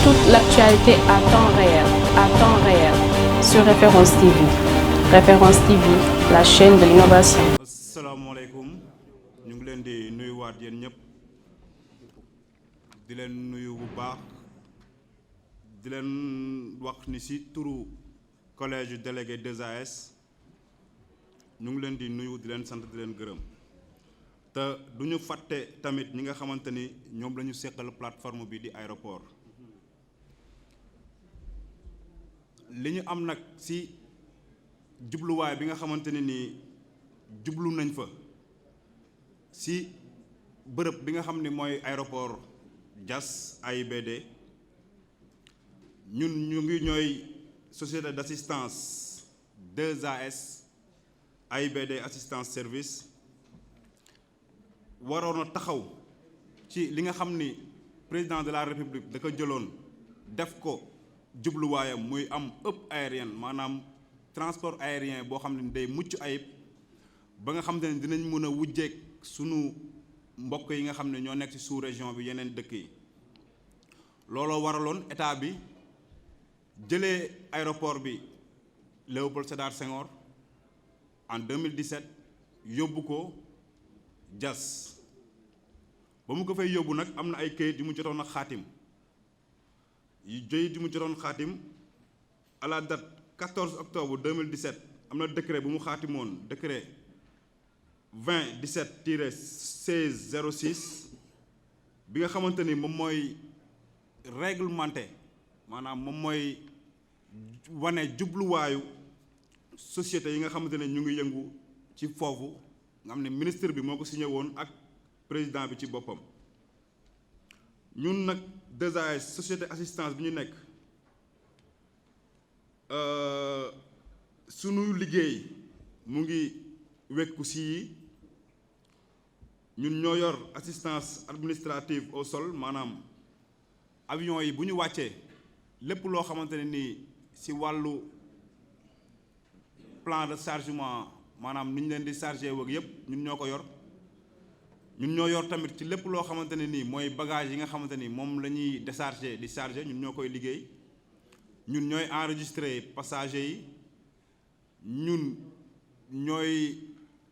toute l'actualité à temps réel, sur Référence TV. Référence TV, la chaîne de l'innovation. asalaamaaleykum ñu ngi leen di nuyuwaat yéen ñëpp di leen nuyu bu baax di leen wax ni ci turu collège délégué 2AS ñu ngi leen di nuyu di leen sant di leen gërëm te du ñu fàtte tamit ñi nga xamante ni ñoom la ñu seqal plateforme bi di aéroport li ñu am nag ci jubluwaay bi nga xamante ne nii jublu nañ fa ci bërëb bi nga xam ni mooy aéroport Diass AIBD ñun ñu ngi ñooy société d'assistance 2AS AIBD assistance service waroon a taxaw ci li nga xam ni président de la république da ko jëloon def ko jubluwaayam muy am hub aérien maanaam transport aérien boo xam ne day mucc ayib ba nga xam ne dinañ mën a wujjeek sunu mbokk yi nga xam ne ñoo nekk ci sous-région bi yeneen dëkk yi looloo waraloon état bi jëlee aéroport bi Léopold Sédar Senghor en 2017 yóbbu ko Diass ba mu ko fay yóbbu nag am na ay këyit yu mu jotoon a xaatim yu mu jotoon xaatim à la date 14 octobre 2017 am na décret bu mu xaatimoon décret 2017-1606 bi nga xamante ni moom mooy réglementé maanaam moom mooy wane jubluwaayu société yi nga xamante ne ñu ngi yëngu ci foofu nga xam ne ministre bi moo ko signé woon ak président bi ci boppam ñun nag 2AS société assistance bi ñu nekk sunu liggéey mu ngi wekku si ñun ñoo yor assistance administrative au sol maanaam avion yi bu ñu wàccee lépp loo xamante ne nii ci wàllu plan de chargement maanaam ni ñu leen di chargé wëg yépp ñun ñoo ko yor ñun ñoo yor tamit ci lépp loo xamante ne nii mooy bagage yi nga xamante ni moom la ñuy décharger di charger ñun ñoo koy liggéey ñun ñooy enregistrer passagers yi ñun ñooy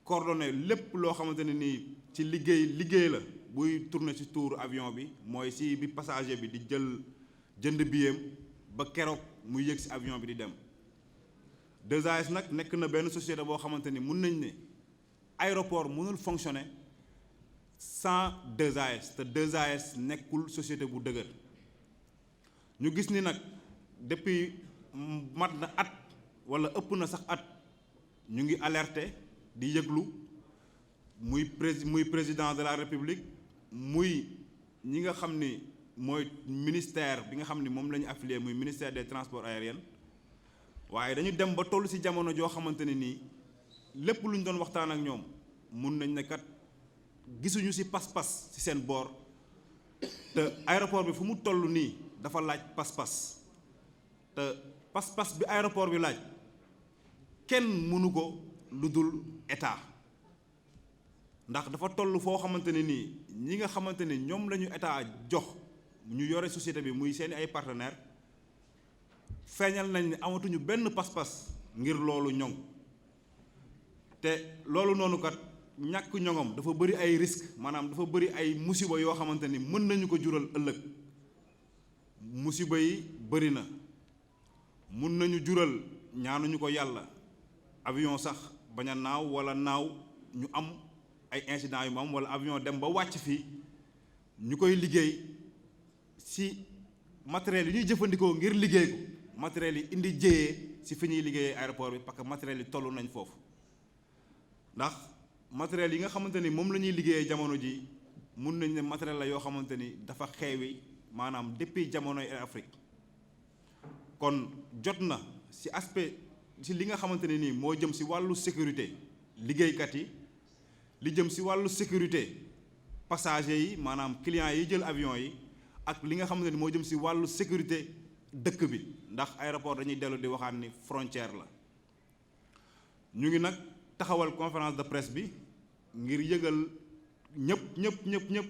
coordonner lépp loo xamante ne nii ci liggéey la buy tourner ci tour avion bi mooy ci bi passager bi di jënd billet ba keroog muy yëg ci avion bi di dem 2AS nag nekk na benn société boo xamante ni mun nañ ne aéroport mënul fonctionner sans 2AS te 2AS nekkul société bu dëgër ñu gis ni nag depuis mat na at walla ëpp na sax at ñu ngi alerter di yëglu muy président de la république muy ñi nga xam ni mooy ministère bi nga xam ni moom la ñu affilié muy ministère des transports aériens waaye dañu dem ba toll ci jamono joo xamante ne nii lépp lu ñu doon waxtaan ak ñoom mun nañ ne kat gisuñu ci pas-pas ci seen boor te aéroport bi fu mu toll nii dafa laaj pas-pas te pas-pas bi aéroport bi laaj kenn mënu ko lu dul état ndax dafa toll foo xamante ne nii ñi nga xamante ne ñoom la ñu état jox ñu yore société bi muy seeni ay partenaires feeñal nañ ne amatuñu benn pas-pas ngir loolu ñoŋ te loolu noonu kat ñàkk ñoŋam dafa bëri ay risques maanaam dafa bëri ay musiba yoo xamante ni mën nañu ko jural ëllëg musiba yi bëri na mun nañu jural ñaanuñu ko yàlla avion sax bañ a naaw walla naaw ñu am ay incidents yu mu am walla avion dem ba wàcc fii ñu koy liggéey ci matériel yi ñuy jëfandikoo ngir liggéey ko matériel yi indi jéyee ci fi ñuy liggéeyee aéroport bi parce que matériel yi toll nañ foofu ndax matériel yi nga xamante ni moom la ñuy liggéeyee jamono ji mun nañ ne matériel la yoo xamante ni dafa xeewi maanaam depuis jamonoy Air Afrique kon jot na ci aspect ci li nga xamante ne nii moo jëm ci wàllu sécurité liggéeykat yi li jëm ci wàllu sécurité passagers yi maanaam clients yi jël avion yi ak li nga xamante ni moo jëm ci wàllu sécurité dëkk bi ndax aéroport dañuy dellu di waxaat ni frontière la ñu ngi nag taxawal conférence de presse bi ngir yëgal ñëpp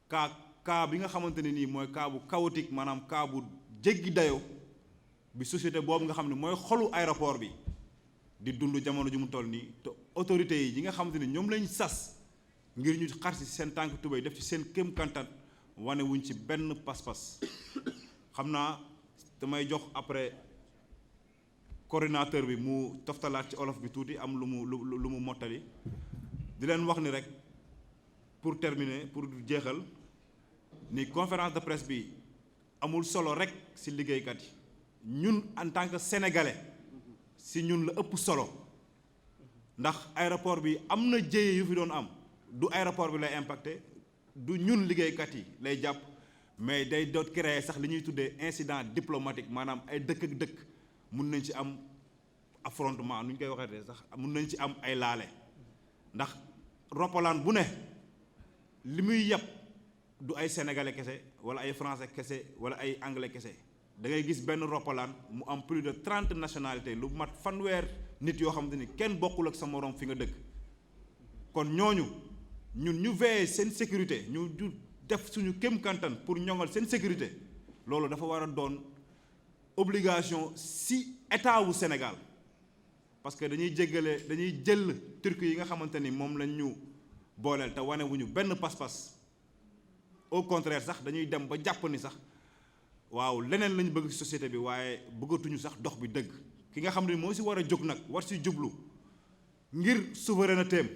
kaa cas bi nga xamante ne nii mooy cas bu chaotique maanaam cas bu jéggi dayo bi société boobu nga xam ne mooy xolu aéroport bi di dund jamono ju mu toll nii te autorités yi nga xamante ni ñoom lañ sas ngir ñu xar si seen tànk tubéy def ci seen kéem kantan wane wuñ ci benn pas-pas xam naa damay jox après coordinateur bi mu toftalaat ci olof bi tuuti am lu mu mottali di leen wax ni rek pour terminer pour jeexal ni conférence de presse bi amul solo rek ci liggéeykat yi ñun en tant que sénégalais ci ñun la ëpp solo ndax aéroport bi am na jéye yu fi doon am du aéroport bi lay impacté du ñun liggéeykat yi lay jàpp mais day doot créer sax li ñuy tuddee incident diplomatique maanaam ay dëkk ak dëkk mun nañ ci am affrontement nu ñu koy waxee sax mun nañ ci am ay laale ndax roppalaan bu ne li muy yàpp du ay sénégalais kese wala ay français kese wala ay anglais kese da ngay gis benn roppalaan mu am plus de 30 nationalités lu mat fanweer nit yoo xamante ni kenn bokkul ak sa moroom fi nga dëkk kon ñooñu ñun ñu veiller seen sécurité ñu def suñu kéem kantan pour ñoŋal seen sécurité loolu dafa war a doon obligation si état wu Sénégal parce que dañuy jël turki yi nga xamante ni moom lañ ñu booleel te wane wuñu benn pas-pas au contraire sax dañuy dem ba jàpp ni sax waaw leneen lañ bëgg ci société bi waaye bëggatuñu sax dox bi dëgg ki nga xam ne moo ci war a jóg nag war ci jublu ngir souveraineté am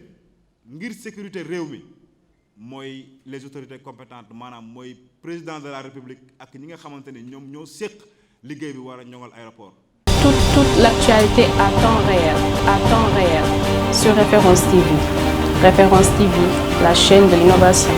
ngir sécurité réew mi mooy les autorités compétentes maanaam mooy président de la république ak ñi nga xamante ni ñoom ñoo séq liggéey bi war a ñoŋal aéroport. Toute l'actualité à temps réel sur Référence TV. Référence TV, la chaîne de l'innovation.